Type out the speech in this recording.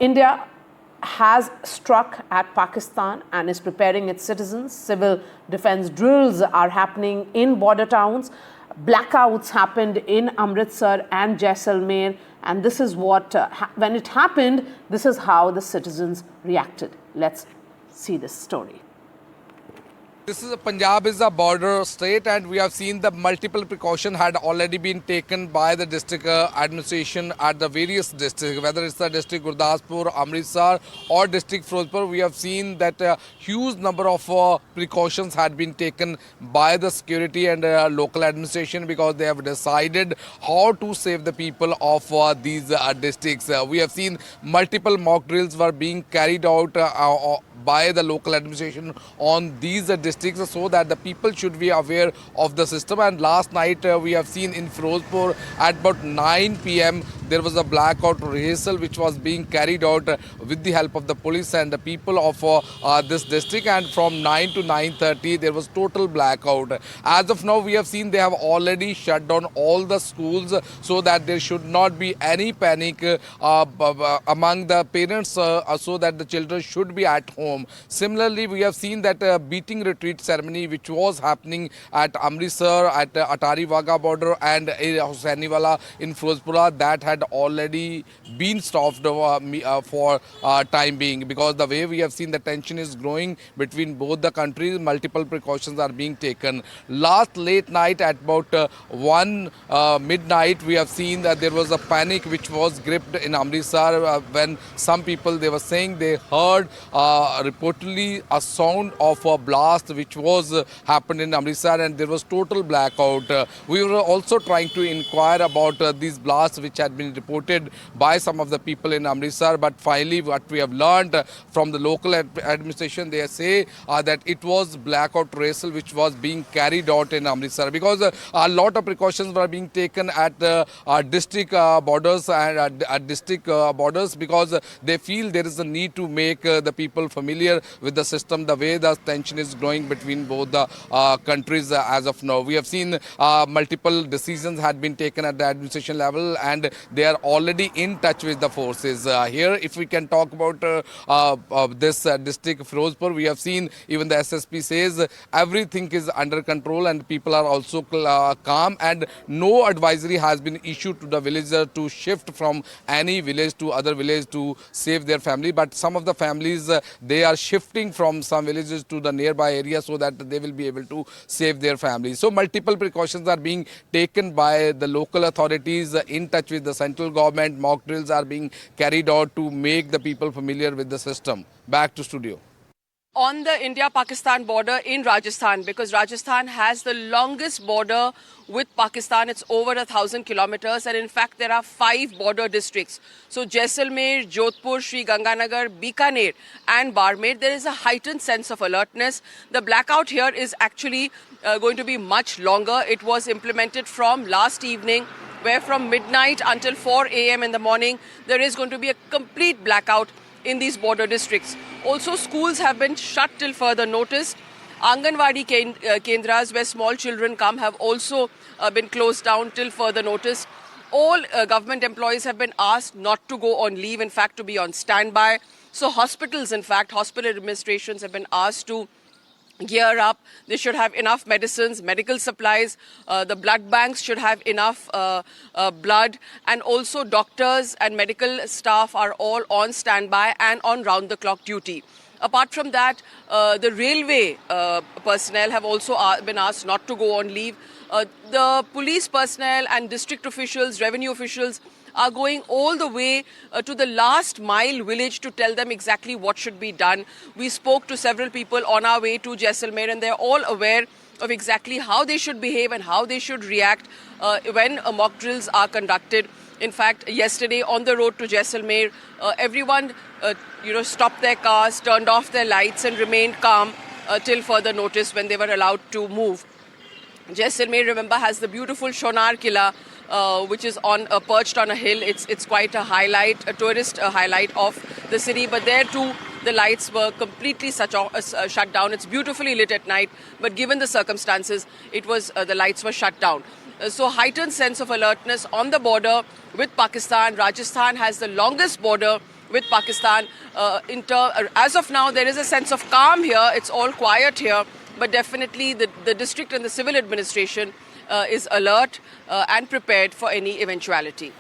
India has struck at Pakistan and is preparing its citizens. Civil defense drills are happening in border towns. Blackouts happened in Amritsar and Jaisalmer, and this is what, when it happened, this is how the citizens reacted. Let's see this story. Punjab is a border state, and we have seen the multiple precautions had already been taken by the district administration at the various districts, whether it's the district Gurdaspur, Amritsar or district Firozpur. We have seen that a huge number of precautions had been taken by the security and local administration, because they have decided how to save the people of these districts. We have seen multiple mock drills were being carried out by the local administration on these districts, so that the people should be aware of the system. And last night we have seen in Firozpur at about 9 p.m. there was a blackout rehearsal which was being carried out with the help of the police and the people of this district, and from 9 to 9:30 there was total blackout. As of now, we have seen they have already shut down all the schools, so that there should not be any panic among the parents, so that the children should be at home. Similarly, we have seen that beating retreat ceremony which was happening at Amritsar, at Atari Wagah border and Hossainiwala in Firozpur, that had already been stopped for time being, because the way we have seen the tension is growing between both the countries. Multiple precautions are being taken. Last late night at about 1 midnight, we have seen that there was a panic which was gripped in Amritsar when some people, they were saying they heard reportedly a sound of a blast which was happened in Amritsar, and there was total blackout. We were also trying to inquire about these blasts which had been reported by some of the people in Amritsar, but finally what we have learned from the local administration, they say that it was blackout rehearsal which was being carried out in Amritsar, because a lot of precautions were being taken at district borders and district borders, because they feel there is a need to make the people familiar with the system, the way the tension is growing between both the countries as of now. We have seen multiple decisions had been taken at the administration level, and they are already in touch with the forces. Here, if we can talk about this district Firozpur, we have seen even the SSP says everything is under control and people are also calm, and no advisory has been issued to the villager to shift from any village to other village to save their family. But some of the families, they are shifting from some villages to the nearby area so that they will be able to save their families. So multiple precautions are being taken by the local authorities in touch with the central government. Mock drills are being carried out to make the people familiar with the system. Back to studio. On the India-Pakistan border in Rajasthan, because Rajasthan has the longest border with Pakistan. It's over 1,000 kilometers, and in fact there are 5 border districts. So Jaisalmer, Jodhpur, Sri Ganganagar, Bikaner and Barmer, there is a heightened sense of alertness. The blackout here is actually going to be much longer. It was implemented from last evening, where from midnight until 4 a.m. in the morning, there is going to be a complete blackout in these border districts. Also, schools have been shut till further notice. Anganwadi kendras, where small children come, have also been closed down till further notice. All government employees have been asked not to go on leave, in fact, to be on standby. So hospitals, in fact, hospital administrations have been asked to gear up. They should have enough medicines, medical supplies. The blood banks should have enough blood, and also doctors and medical staff are all on standby and on round-the-clock duty. Apart from that, the railway personnel have also been asked not to go on leave. The police personnel and district officials, revenue officials are going all the way to the last mile village to tell them exactly what should be done. We spoke to several people on our way to Jaisalmer, and they're all aware of exactly how they should behave and how they should react when mock drills are conducted. In fact, yesterday on the road to Jaisalmer, everyone stopped their cars, turned off their lights and remained calm till further notice when they were allowed to move. Jaisalmer, remember, has the beautiful Shonar Killa, which is perched on a hill. It's quite a highlight, a tourist highlight of the city. But there too, the lights were completely shut down. It's beautifully lit at night, but given the circumstances, the lights were shut down. So heightened sense of alertness on the border with Pakistan. Rajasthan has the longest border with Pakistan. As of now, there is a sense of calm here. It's all quiet here, but definitely the district and the civil administration is alert and prepared for any eventuality.